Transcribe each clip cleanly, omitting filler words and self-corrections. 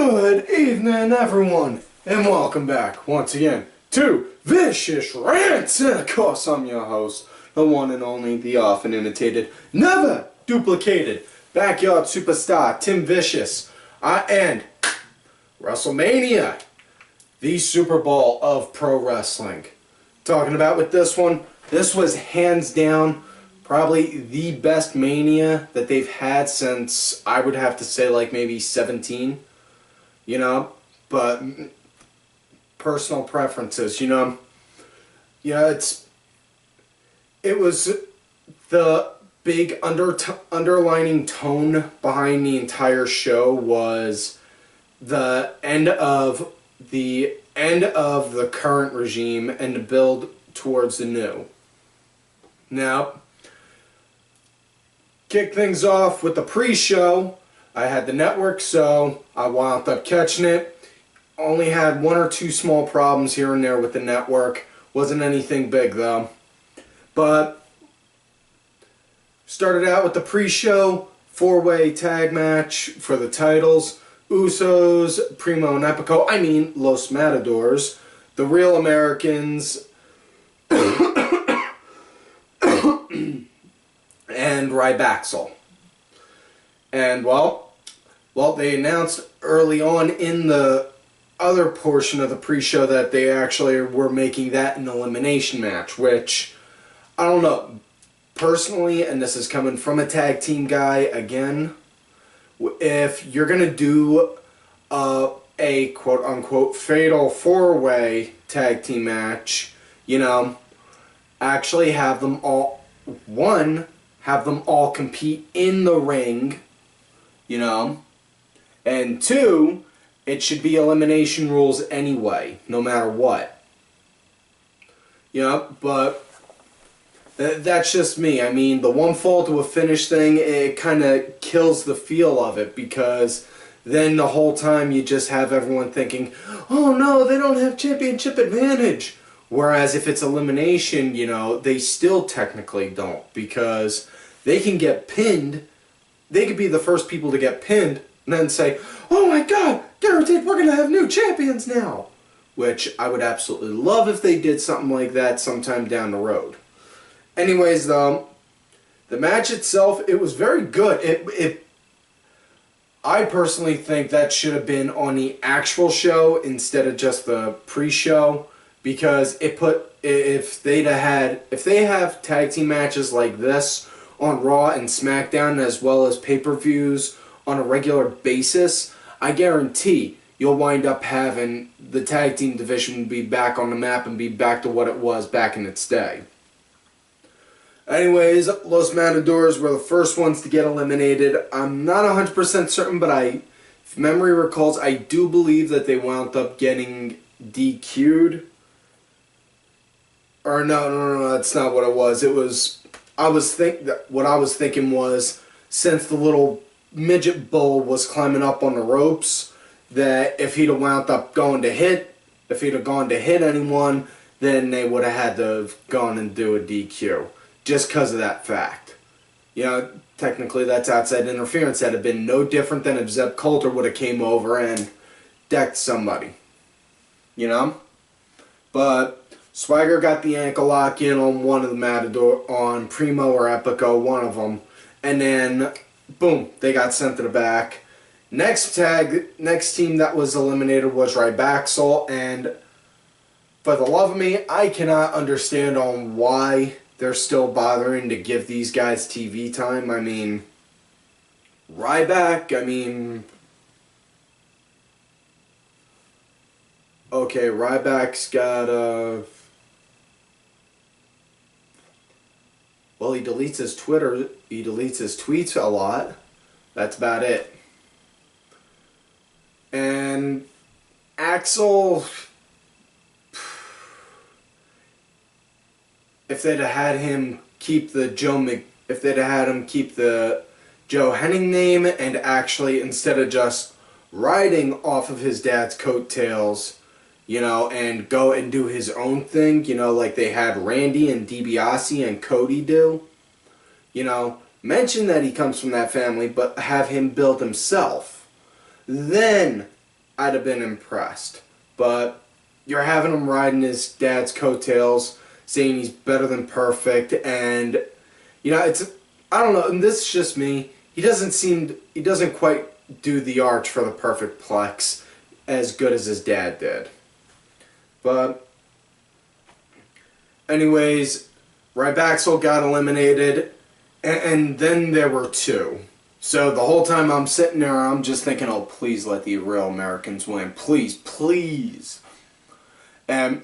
Good evening, everyone, and welcome back once again to Vicious Rants. And of course, I'm your host, the one and only, the often imitated, never duplicated backyard superstar, Tim Vicious. And WrestleMania, the Super Bowl of pro wrestling. Talking about with this one, this was hands down probably the best Mania that they've had since, I would have to say, like maybe 17. You know, but personal preferences, you know. Yeah, it was the big underlining tone behind the entire show was the end of the current regime and the build towards the new. Now, kick things off with the pre-show. I had the network, so I wound up catching it. Only had one or two small problems here and there with the network. Wasn't anything big, though. But started out with the pre-show 4-way tag match for the titles. Usos, Primo and Epico, Los Matadors, the Real Americans, and Rybaxel. And, well, they announced early on in the other portion of the pre-show that they actually were making that an elimination match, which, I don't know, personally, and this is coming from a tag team guy, again, if you're going to do a quote-unquote fatal 4-way tag team match, you know, actually have them all compete in the ring, you know, and 2, it should be elimination rules anyway, no matter what. You know, but that's just me. I mean, the one fall to a finish thing, it kind of kills the feel of it, because then the whole time you just have everyone thinking, oh no, they don't have championship advantage. Whereas if it's elimination, you know, they still technically don't, because they can get pinned. They could be the first people to get pinned and then say, oh my god, guaranteed we're going to have new champions now. Which I would absolutely love if they did something like that sometime down the road. Anyways, though, the match itself, it was very good. I personally think that should have been on the actual show instead of just the pre-show, because if they have tag team matches like this on Raw and SmackDown as well as pay-per-views on a regular basis, I guarantee you'll wind up having the tag team division be back on the map and be back to what it was back in its day. Anyways, Los Matadors were the first ones to get eliminated. I'm not 100% certain, but if memory recalls, I do believe that they wound up getting DQ'd. Or no, that's not what it was. What I was thinking was, since the little midget bull was climbing up on the ropes, that if he'd have wound up gone to hit anyone, then they would have had to have gone and do a DQ. Just because of that fact. You know, technically that's outside interference. That'd have been no different than if Zeb Coulter would have came over and decked somebody. You know? But Swagger got the ankle lock in on one of the Matador, on Primo or Epico, one of them. And then, boom, they got sent to the back. Next team that was eliminated was Rybaxel, and for the love of me, I cannot understand on why they're still bothering to give these guys TV time. I mean, Ryback, okay, Ryback's got well, he deletes his tweets a lot. That's about it. And Axel, if they'd have had him keep the Joe Henning name, and actually, instead of just riding off of his dad's coattails, you know, and go and do his own thing, you know, like they had Randy and DiBiase and Cody do, you know, mention that he comes from that family, but have him build himself. Then I'd have been impressed. But you're having him riding his dad's coattails, saying he's better than perfect, and it's, I don't know, and this is just me. He doesn't quite do the arch for the perfect plex as good as his dad did. But anyways, Rybaxel got eliminated, and then there were two. So the whole time I'm sitting there, I'm just thinking, oh, please let the real Americans win. Please, please. And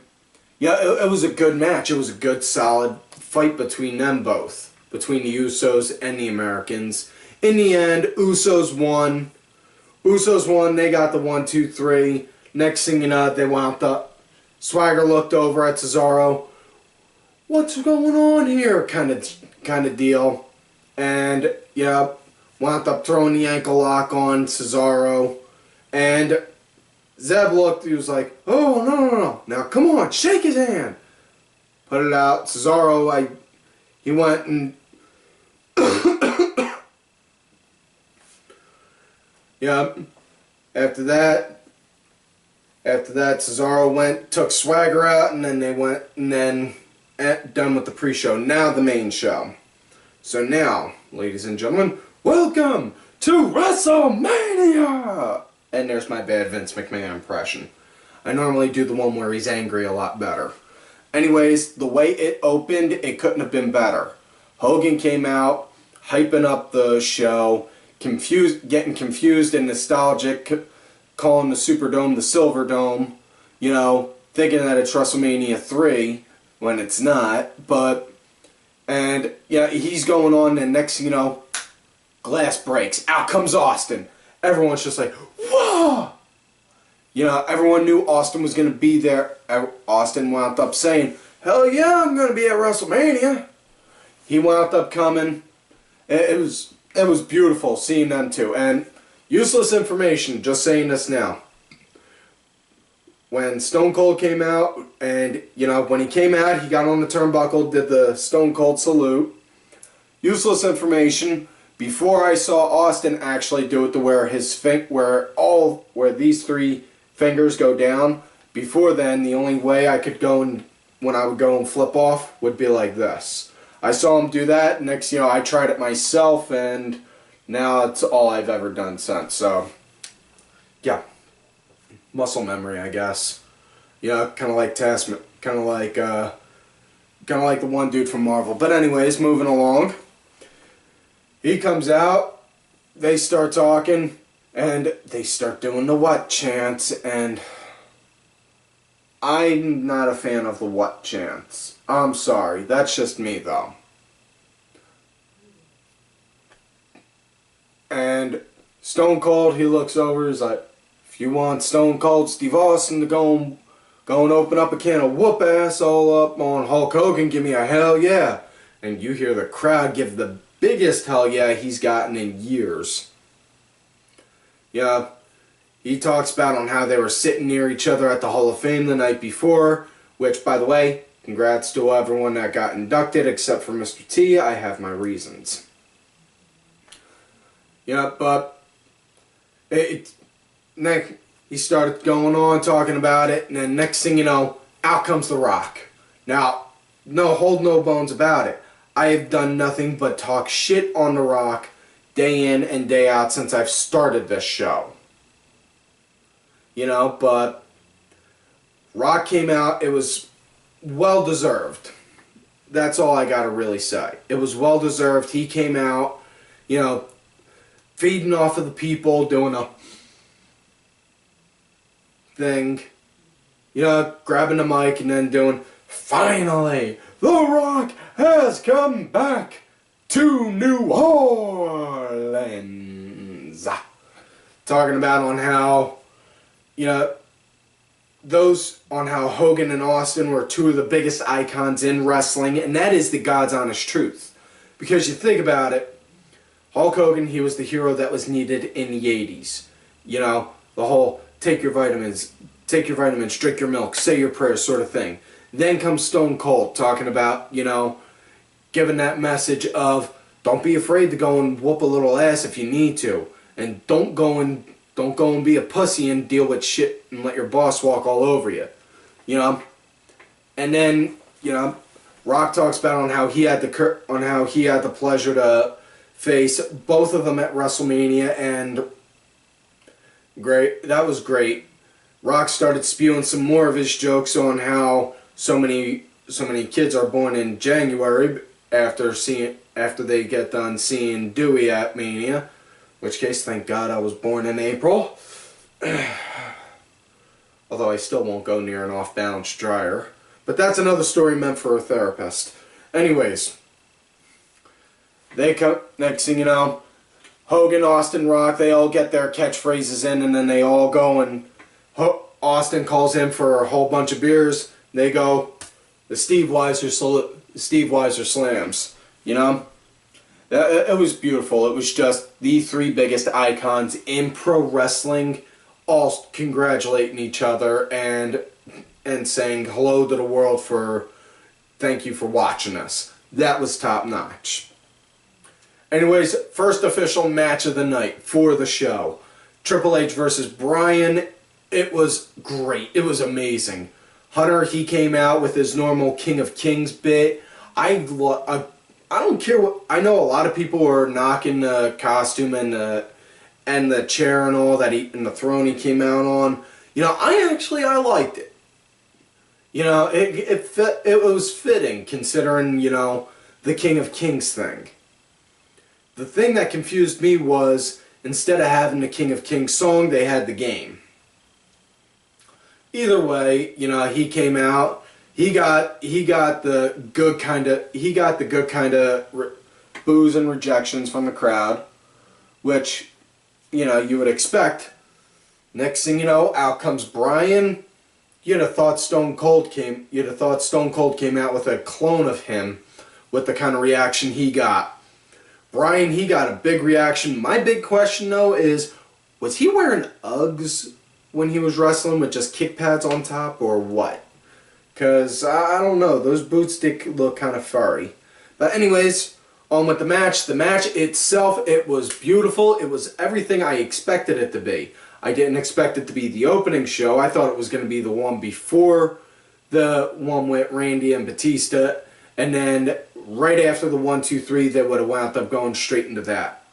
yeah, it was a good match. It was a good, solid fight between them both. Between the Usos and the Americans. In the end, Usos won. Usos won. They got the 1, 2, 3. Next thing you know, they wound up. Swagger looked over at Cesaro. What's going on here? Kind of deal. And, wound up throwing the ankle lock on Cesaro. And Zeb looked, he was like, oh, no. Now, come on, shake his hand. Put it out. Cesaro, he went and... yeah. After that, Cesaro went, took Swagger out, and then they went, and then done with the pre-show. Now the main show. So now, ladies and gentlemen, welcome to WrestleMania! And there's my bad Vince McMahon impression. I normally do the one where he's angry a lot better. Anyways, the way it opened, it couldn't have been better. Hogan came out, hyping up the show, getting confused and nostalgic, calling the Superdome the Silver Dome, thinking that it's WrestleMania 3 when it's not, and he's going on, and next thing you know, glass breaks, out comes Austin. Everyone's just like, whoa! Everyone knew Austin was going to be there. Austin wound up saying, hell yeah, I'm going to be at WrestleMania. He wound up coming. It was beautiful seeing them two. And useless information, just saying this now. When Stone Cold came out, and, when he came out, he got on the turnbuckle, did the Stone Cold salute. Useless information. Before I saw Austin actually do it to where where these three fingers go down, before then, the only way I could go and, when I would go and flip off, would be like this. I saw him do that. Next, I tried it myself, and now it's all I've ever done since. So, yeah, muscle memory, I guess. Kind of like Tasman, kind of like the one dude from Marvel. But anyways, moving along. He comes out. They start talking, and they start doing the what chants, and I'm not a fan of the what chants. I'm sorry. That's just me, though. And Stone Cold, he looks over, he's like, if you want Stone Cold Steve Austin to go and open up a can of whoop ass all up on Hulk Hogan, give me a hell yeah. And you hear the crowd give the biggest hell yeah he's gotten in years. He talks about on how they were sitting near each other at the Hall of Fame the night before, which, by the way, congrats to everyone that got inducted except for Mr. T. I have my reasons. But he started going on talking about it, and then next thing you know, out comes The Rock. Now, hold no bones about it. I have done nothing but talk shit on The Rock day in and day out since I've started this show. But Rock came out, it was well deserved. That's all I gotta really say. It was well deserved. He came out, feeding off of the people, doing a thing, grabbing the mic and then doing, finally, The Rock has come back to New Orleans. Talking about on how, how Hogan and Austin were two of the biggest icons in wrestling, and that is the God's honest truth. Because you think about it, Hulk Hogan, he was the hero that was needed in the 80s. The whole take your vitamins, drink your milk, say your prayers sort of thing. Then comes Stone Cold talking about, giving that message of don't be afraid to go and whoop a little ass if you need to. And don't go and don't go and be a pussy and deal with shit and let your boss walk all over you. You know? And then, you know, Rock talks about on how he had the pleasure to face both of them at WrestleMania, and great. That was great. Rock started spewing some more of his jokes on how so many kids are born in January after they get done seeing Dewey at Mania. In which case, thank God I was born in April. Although I still won't go near an off-balance dryer. But that's another story meant for a therapist. Anyways, they come, next thing you know, Hogan, Austin, Rock, they all get their catchphrases in, and then they all go and Austin calls in for a whole bunch of beers. They go, the Steve Weiser slams, you know? It was beautiful. It was just the three biggest icons in pro wrestling all congratulating each other and saying hello to the world for thank you for watching us. That was top notch. Anyways, first official match of the night for the show. Triple H versus Bryan. It was great. It was amazing. Hunter, he came out with his normal King of Kings bit. I don't care what... I know a lot of people are knocking the costume and the chair and all that and the throne he came out on. You know, I liked it. You know, it was fitting considering, you know, the King of Kings thing. The thing that confused me was instead of having the King of Kings song, they had the game. Either way, you know, he came out. He got the good kind of boos and rejections from the crowd, which, you know, you would expect. Next thing you know, out comes Bryan. You'd have thought Stone Cold came out with a clone of him with the kind of reaction he got. Bryan, he got a big reaction. My big question though is, was he wearing Uggs when he was wrestling with just kick pads on top or what? Because I don't know, those boots did look kind of furry. But anyways, on with the match. The match itself, it was beautiful. It was everything I expected it to be. I didn't expect it to be the opening show. I thought it was going to be the one before the one with Randy and Batista. And then right after the 1, 2, 3, they would have wound up going straight into that.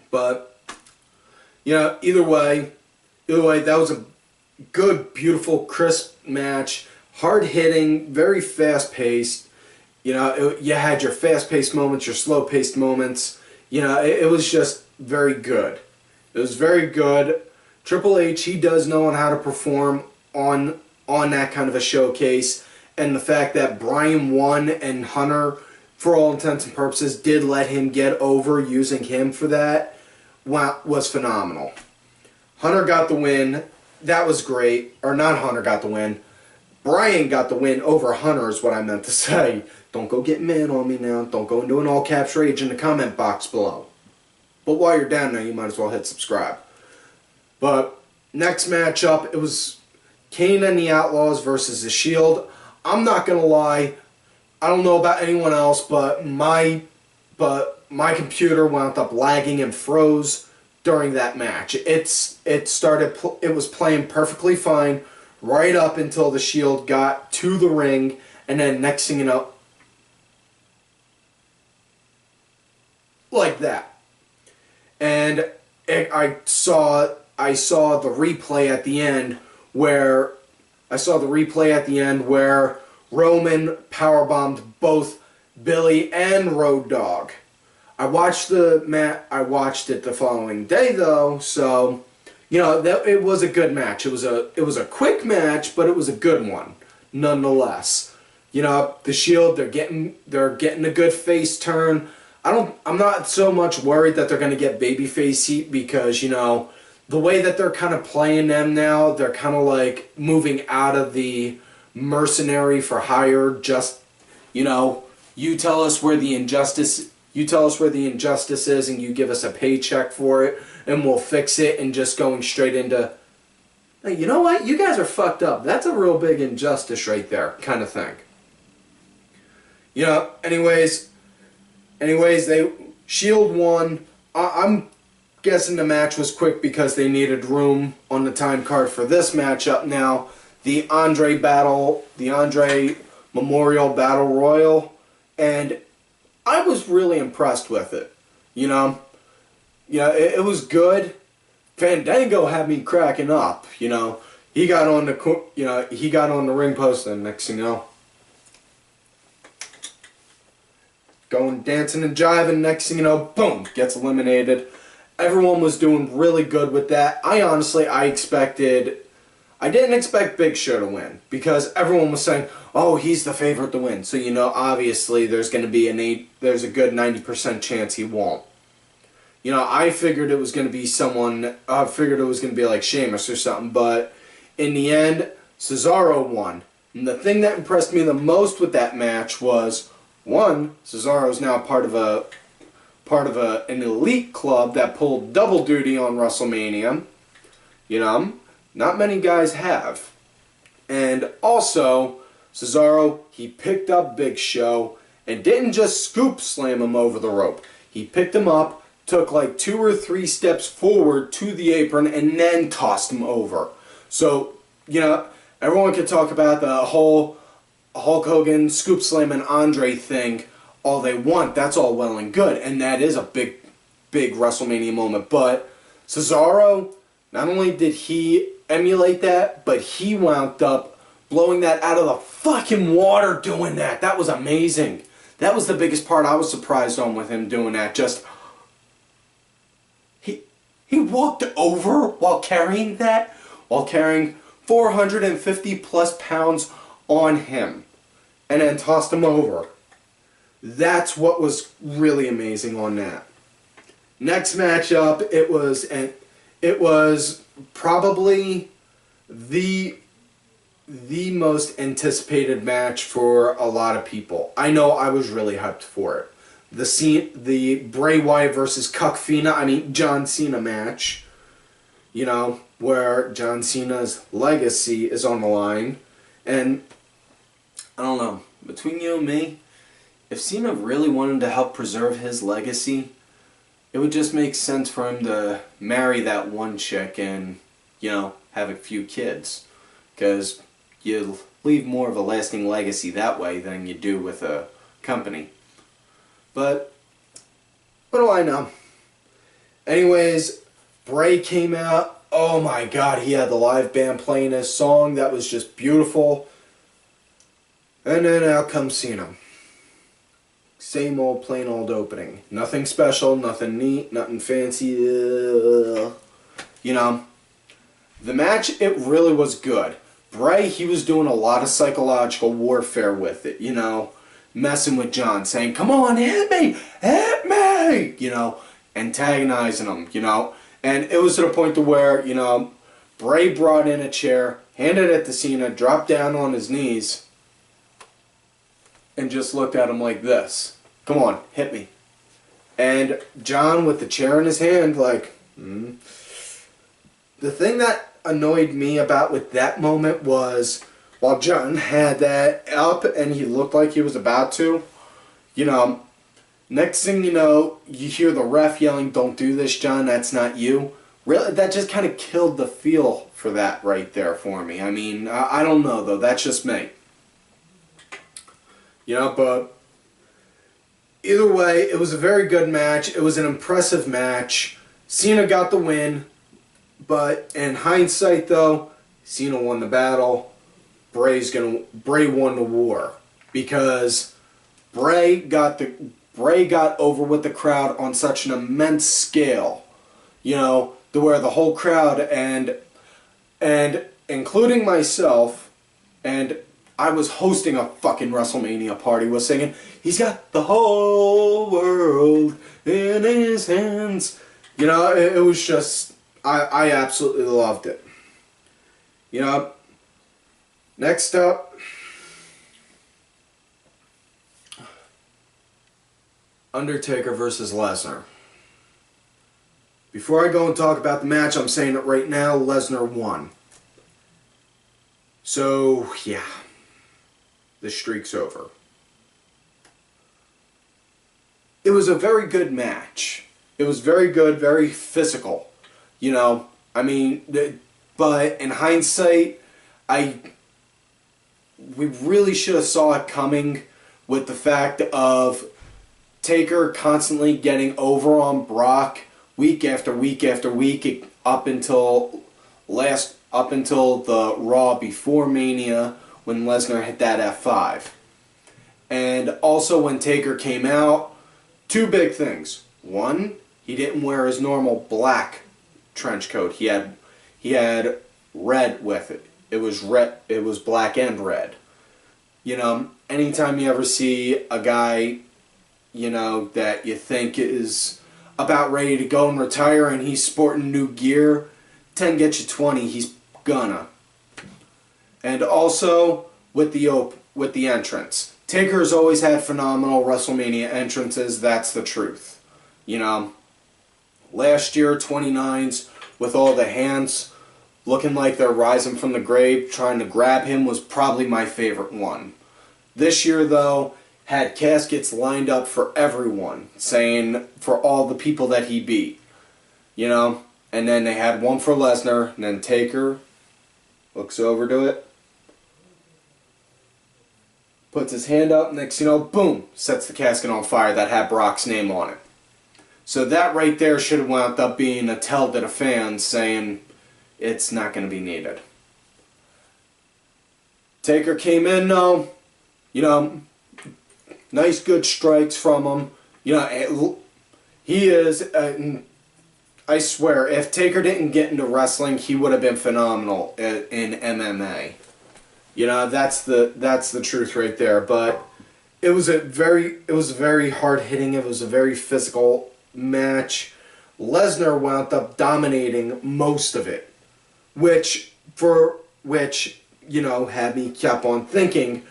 But, you know, either way, that was a good, beautiful, crisp match. Hard-hitting, very fast-paced. You know, you had your fast-paced moments, your slow-paced moments. You know, it was just very good. It was very good. Triple H, he does know how to perform on that kind of a showcase. And the fact that Bryan won and Hunter, for all intents and purposes, did let him get over using him for that, was phenomenal. Hunter got the win. That was great. Or not Hunter got the win. Bryan got the win over Hunter is what I meant to say. Don't go getting mad on me now. Don't go and do an all caps rage in the comment box below. But while you're down there, you might as well hit subscribe. But next matchup, it was Kane and the Outlaws versus The Shield. I'm not going to lie. I don't know about anyone else, but my computer wound up lagging and froze during that match. It was playing perfectly fine right up until the Shield got to the ring, and then next thing you know, like that. And I saw the replay at the end where Roman powerbombed both Billy and Road Dogg. I watched it the following day though, so you know it was a good match. It was a quick match, but it was a good one nonetheless. You know, the Shield, they're getting a good face turn. I'm not so much worried that they're going to get babyface heat because, you know, the way that they're kind of playing them now, they're kind of like moving out of the mercenary for hire, just, you know, you tell us where the injustice is and you give us a paycheck for it and we'll fix it, and just going straight into, hey, you know what, you guys are fucked up. That's a real big injustice right there kind of thing. You know, anyways, Shield won. I'm guessing the match was quick because they needed room on the time card for this matchup. Now, the Andre Memorial Battle Royal, and I was really impressed with it. You know, it was good. Fandango had me cracking up. He got on the ring post, and next thing you know, going dancing and jiving. Next thing you know, boom, gets eliminated. Everyone was doing really good with that. I didn't expect Big Show to win because everyone was saying, "Oh, he's the favorite to win." So obviously there's going to be there's a good 90% chance he won't. I figured it was going to be like Sheamus or something, but in the end, Cesaro won. And the thing that impressed me the most with that match was, one, Cesaro is now part of an elite club that pulled double duty on WrestleMania. Not many guys have. And also, Cesaro, he picked up Big Show and didn't just scoop slam him over the rope. He picked him up, took like 2 or 3 steps forward to the apron, and then tossed him over. So, everyone could talk about the whole Hulk Hogan scoop slam and Andre thing all they want. That's all well and good, and that is a big WrestleMania moment. But Cesaro, not only did he emulate that, but he wound up blowing that out of the fucking water doing that. That was amazing. That was the biggest part I was surprised on with him doing that. Just, he walked over while carrying 450 plus pounds on him, and then tossed him over. That's what was really amazing on that. Next matchup, it was probably the most anticipated match for a lot of people. I know I was really hyped for it. The Bray Wyatt versus John Cena match, where John Cena's legacy is on the line. And I don't know, between you and me, if Cena really wanted to help preserve his legacy, it would just make sense for him to marry that one chick and, have a few kids. Because you leave more of a lasting legacy that way than you do with a company. But, what do I know? Anyways, Bray came out. Oh my god, he had the live band playing his song. That was just beautiful. And then out comes Cena. Same old plain old opening. Nothing special, nothing neat, nothing fancy. The match, it really was good. Bray, he was doing a lot of psychological warfare with it, messing with John, saying, "Come on, hit me, antagonizing him, and it was to the point to where, Bray brought in a chair, handed it to Cena, dropped down on his knees, and just looked at him like this. "Come on, hit me." And John, with the chair in his hand, The thing that annoyed me with that moment was, while John had that up and he looked like he was about to, next thing you know, you hear the ref yelling, "Don't do this, John, that's not you." Really, that just kind of killed the feel for that right there for me. I mean, I don't know, though. That's just me. But either way, it was a very good match. It was an impressive match. Cena got the win. But in hindsight, though, Cena won the battle. Bray won the war, because Bray got over with the crowd on such an immense scale, to where the whole crowd and including myself, and I was hosting a fucking WrestleMania party, was singing, "He's got the whole world in his hands." It was just, I absolutely loved it. Next up, Undertaker versus Lesnar. Before I go and talk about the match, I'm saying it right now, Lesnar won. So, yeah. The streak's over. It was a very good match. It was very good, very physical. You know, I mean, but in hindsight, we really should have saw it coming with the fact of Taker constantly getting over on Brock week after week after week up until the Raw before Mania when Lesnar hit that F5. And also when Taker came out, two big things. One, he didn't wear his normal black trench coat. He had red with it. It was red. It was black and red. You know, anytime you ever see a guy, you know, that you think is about ready to go and retire and he's sporting new gear, 10 get you 20, he's gonna. And also with the entrance. Taker has always had phenomenal WrestleMania entrances, that's the truth. You know, last year 29s with all the hands looking like they're rising from the grave trying to grab him was probably my favorite one. This year though had caskets lined up for everyone, saying for all the people that he beat. You know? And then they had one for Lesnar, and then Taker looks over to it, puts his hand up, next you know, boom, sets the casket on fire that had Brock's name on it. So that right there should have wound up being a tell to the fans saying it's not going to be needed. Taker came in though, you know, nice good strikes from him. You know, he is, I swear, if Taker didn't get into wrestling, he would have been phenomenal in MMA. You know, that's the truth right there. But it was very hard hitting. It was a very physical match. Lesnar wound up dominating most of it, which you know had me kept on thinking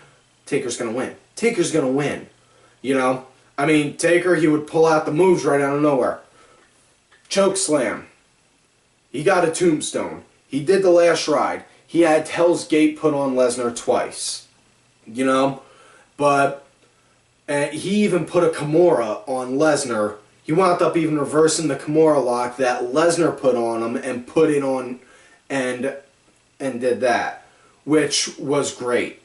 Taker's gonna win. Taker's gonna win. You know, I mean Taker, he would pull out the moves right out of nowhere. Choke slam. He got a tombstone. He did the last ride. He had Hell's Gate put on Lesnar twice. You know? But he even put a Kimura on Lesnar. He wound up even reversing the Kimura lock that Lesnar put on him and put it on and did that. Which was great.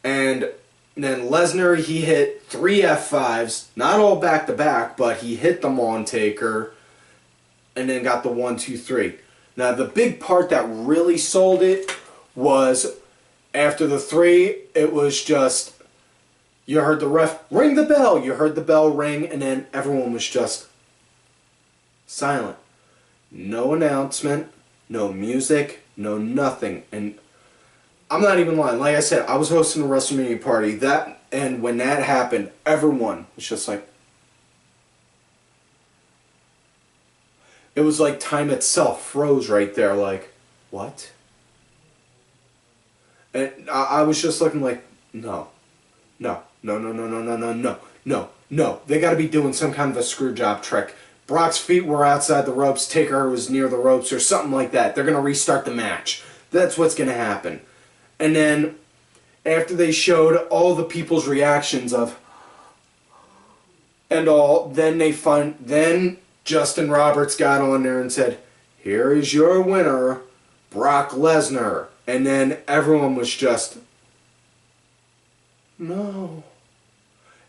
And then Lesnar, he hit 3 F5s. Not all back to back, but he hit them on Taker. And then got the 1, 2, 3. Now the big part that really sold it was after the 3, it was just, you heard the ref ring the bell, you heard the bell ring, and then everyone was just silent. No announcement, no music, no nothing. And I'm not even lying, like I said, I was hosting a WrestleMania party, and when that happened, everyone was just like, it was like time itself froze right there, like, what? And I was just looking like, no. They got to be doing some kind of a screw job trick. Brock's feet were outside the ropes, Taker was near the ropes, or something like that. They're going to restart the match. That's what's going to happen. And then, after they showed all the people's reactions of, and all, then Justin Roberts got on there and said, "Here is your winner, Brock Lesnar." And then everyone was just, no.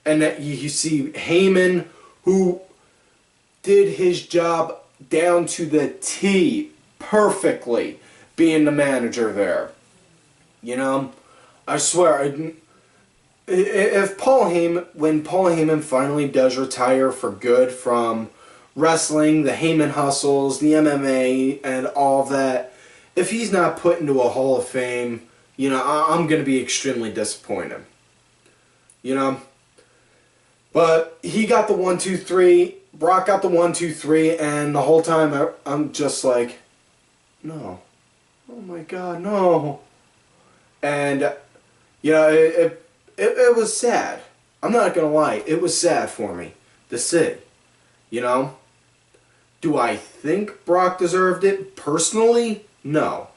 And that you see Heyman, who did his job down to the T perfectly, being the manager there. You know, I swear, when Paul Heyman finally does retire for good from wrestling, the Heyman hustles, the MMA, and all that, if he's not put into a Hall of Fame, you know, I'm going to be extremely disappointed. You know? But he got the 1, 2, 3, Brock got the 1, 2, 3, and the whole time I'm just like, no. Oh my God, no. And, you know, it was sad. I'm not going to lie, it was sad for me to see. You know? Do I think Brock deserved it? Personally, no.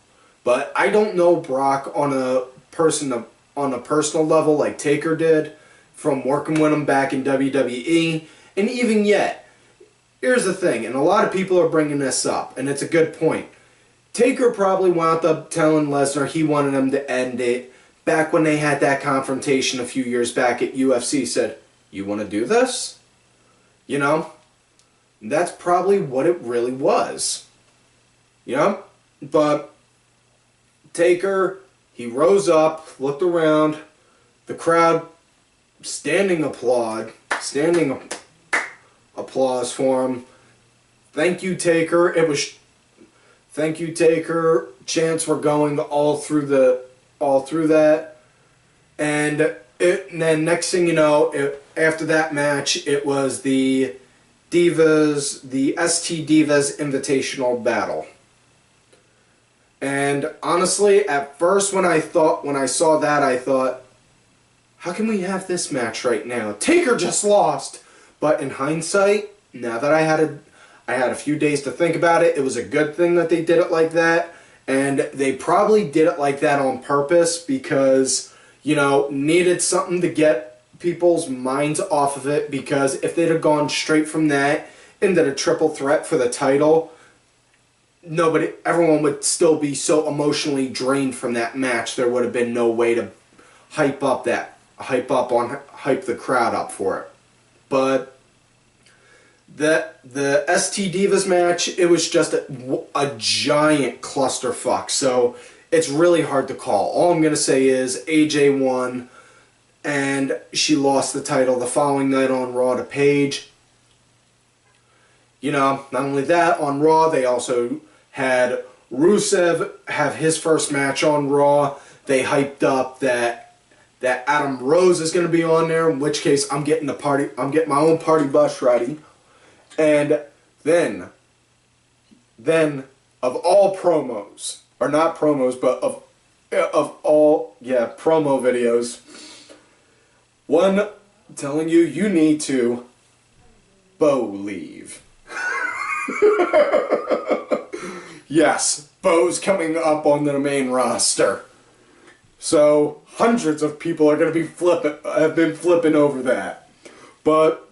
But I don't know Brock on a personal level like Taker did from working with him back in WWE. And even yet, here's the thing, and a lot of people are bringing this up, and it's a good point. Taker probably wound up telling Lesnar he wanted him to end it. Back when they had that confrontation a few years back at UFC, said, "You want to do this?" You know? That's probably what it really was. You know? But Taker, he rose up, looked around, the crowd standing applause for him. Thank you, Taker. Thank you, Taker. Chants were going all through that. And then next thing you know, after that match, it was the Divas, the ST Divas Invitational Battle. And honestly, at first when I saw that, I thought, how can we have this match right now? Taker just lost. But in hindsight, now that I had a few days to think about it, it was a good thing that they did it like that. And they probably did it like that on purpose because, you know, needed something to get people's minds off of it, because if they'd have gone straight from that into the triple threat for the title, everyone would still be so emotionally drained from that match. There would have been no way to hype the crowd up for it. But the ST Divas match, it was just a giant clusterfuck. So it's really hard to call. All I'm going to say is AJ won, and she lost the title the following night on Raw to Paige. You know, not only that, on Raw, they also had Rusev have his first match on Raw. They hyped up that Adam Rose is going to be on there, in which case I'm getting my own party bus ready. And then of all promos, or not promos, but of all promo videos, one telling you need to leave. Yes, Bo's coming up on the main roster. So hundreds of people are going to have been flipping over that. But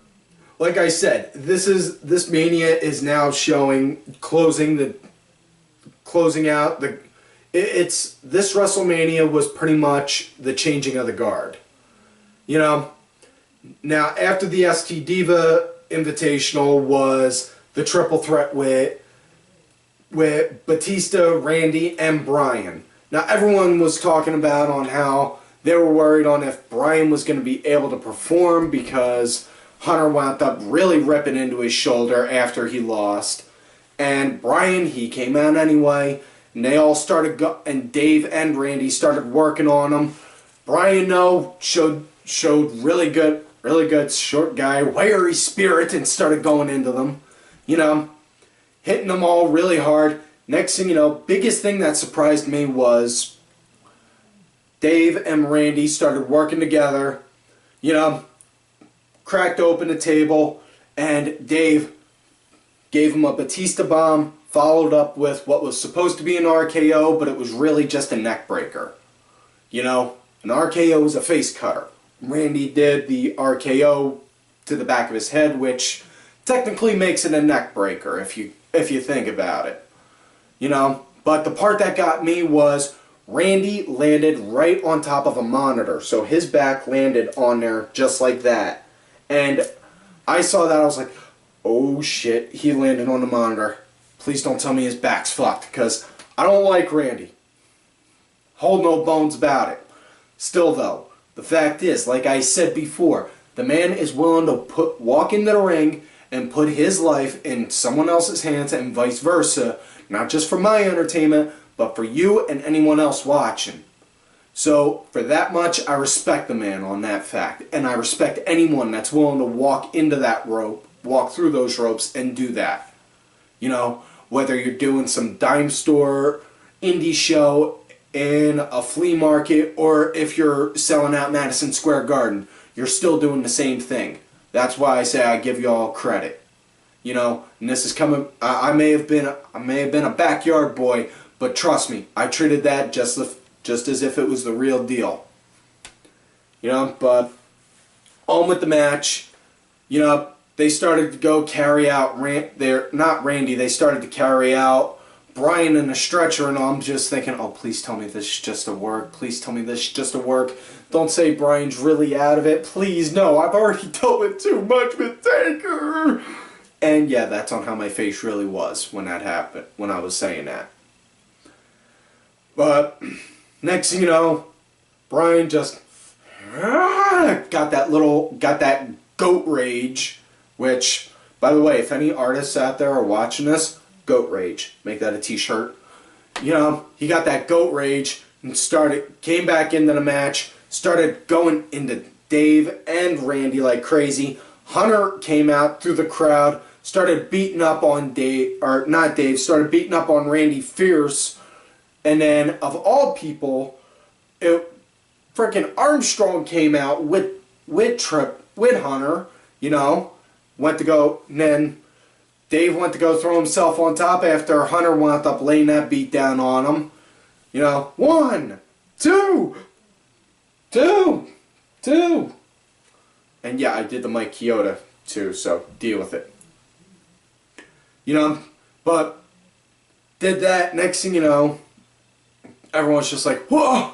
like I said, this Mania is now closing out this WrestleMania was pretty much the changing of the guard. You know, now after the ST Diva Invitational was the triple threat with Batista, Randy, and Bryan. Now everyone was talking about on how they were worried on if Bryan was going to be able to perform because Hunter wound up really ripping into his shoulder after he lost. And Bryan, he came out anyway, and they all started and Dave and Randy started working on him. Bryan, though, showed really good short guy, wiry spirit, and started going into them. You know, hitting them all really hard. Next thing you know, biggest thing that surprised me was Dave and Randy started working together. You know, cracked open the table, and Dave gave him a Batista bomb, followed up with what was supposed to be an RKO, but it was really just a neck breaker. You know, an RKO is a face cutter. Randy did the RKO to the back of his head, which technically makes it a neck breaker if you think about it. You know, but the part that got me was Randy landed right on top of a monitor, so his back landed on there just like that. And I saw that, I was like, oh shit, he landed on the monitor. Please don't tell me his back's fucked, because I don't like Randy. Hold no bones about it. Still though, the fact is, like I said before, the man is willing to walk into the ring and put his life in someone else's hands and vice versa, not just for my entertainment, but for you and anyone else watching. So, for that much, I respect the man on that fact, and I respect anyone that's willing to walk into that rope, walk through those ropes, and do that. You know, whether you're doing some dime store, indie show, in a flea market, or if you're selling out Madison Square Garden, you're still doing the same thing. That's why I say I give you all credit. You know, and this is coming. I may have been a backyard boy, but trust me, I treated that just as if it was the real deal. You know, but on with the match. You know, they started to go carry out not Randy, they started to carry out Brian in a stretcher, and I'm just thinking, oh, please tell me this is just a work. Please tell me this is just a work. Don't say Brian's really out of it. Please, no, I've already dealt with too much with Taker. And yeah, that's on how my face really was when that happened, when I was saying that. But next thing you know, Brian just got that goat rage, which, by the way, if any artists out there are watching this, goat rage, make that a t-shirt. You know, he got that goat rage and came back into the match, started going into Dave and Randy like crazy. Hunter came out through the crowd, started beating up on started beating up on Randy fierce. And then, of all people, frickin' Armstrong came out with Hunter, you know, and then Dave went to go throw himself on top after Hunter wound up laying that beat down on him. You know, 1, 2, 2, 2. And yeah, I did the Mike Chioda too, so deal with it. You know, but did that, next thing you know, everyone's just like, whoa!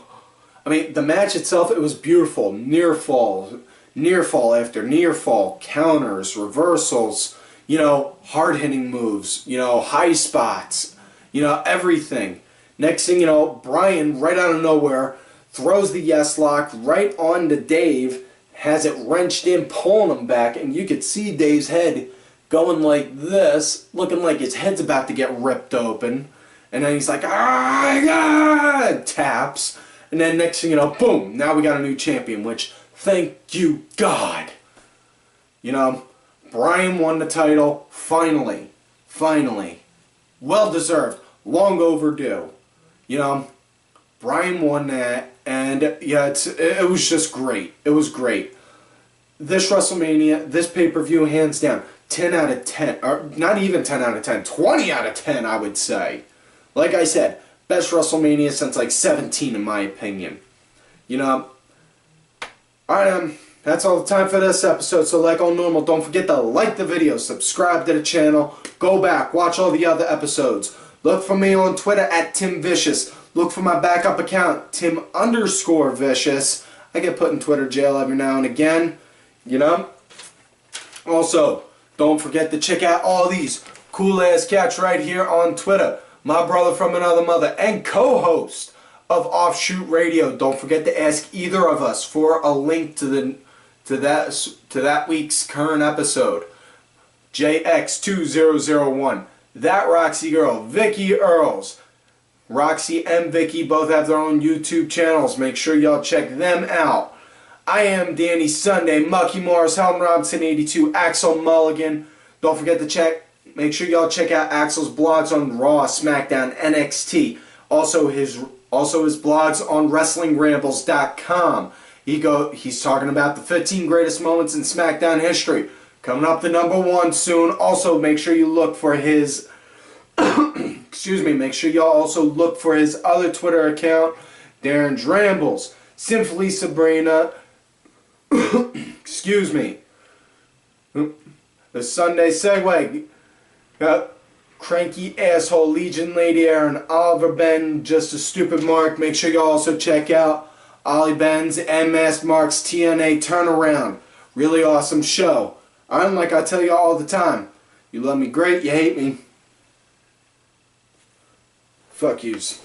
I mean, the match itself, it was beautiful. Near fall after near fall, counters, reversals, you know, hard-hitting moves, you know, high spots, you know, everything. Next thing you know, Brian, right out of nowhere, throws the yes lock right onto Dave, has it wrenched in, pulling him back, and you could see Dave's head going like this, looking like his head's about to get ripped open. And then he's like, ah, taps. And then next thing you know, boom, now we got a new champion, which, thank you, God. You know, Brian won the title, finally. Well deserved, long overdue. You know, Brian won that, and yeah, it was just great. It was great. This WrestleMania, this pay-per-view, hands down, 10 out of 10, or not even 10 out of 10, 20 out of 10, I would say. Like I said, best WrestleMania since like 17 in my opinion. You know, alright, that's all the time for this episode. So like all normal, don't forget to like the video, subscribe to the channel, go back, watch all the other episodes. Look for me on Twitter at Tim Vicious. Look for my backup account, Tim_Vicious. I get put in Twitter jail every now and again, you know. Also, don't forget to check out all these cool ass cats right here on Twitter. My brother from another mother and co-host of Offshoot Radio. Don't forget to ask either of us for a link to that week's current episode. JX2001. That Roxy Girl, Vicky Earls. Roxy and Vicky both have their own YouTube channels. Make sure y'all check them out. I am Danny Sunday, Mucky Morris, Helm Robinson 82, Axel Mulligan. Don't forget to make sure y'all check out Axel's blogs on Raw, SmackDown, NXT. Also his blogs on WrestlingRambles.com. He's talking about the 15 greatest moments in SmackDown history. Coming up to #1 soon. Also, make sure you look for his excuse me, make sure y'all also look for his other Twitter account, Darren's Rambles. Simply Sabrina, excuse me, the Sunday Segue, got Cranky Asshole, Legion Lady Aaron, Oliver Ben, Just a Stupid Mark. Make sure you also check out Ollie Ben's MS Mark's TNA Turnaround. Really awesome show. I'm like I tell you all the time, you love me great, you hate me, fuck yous.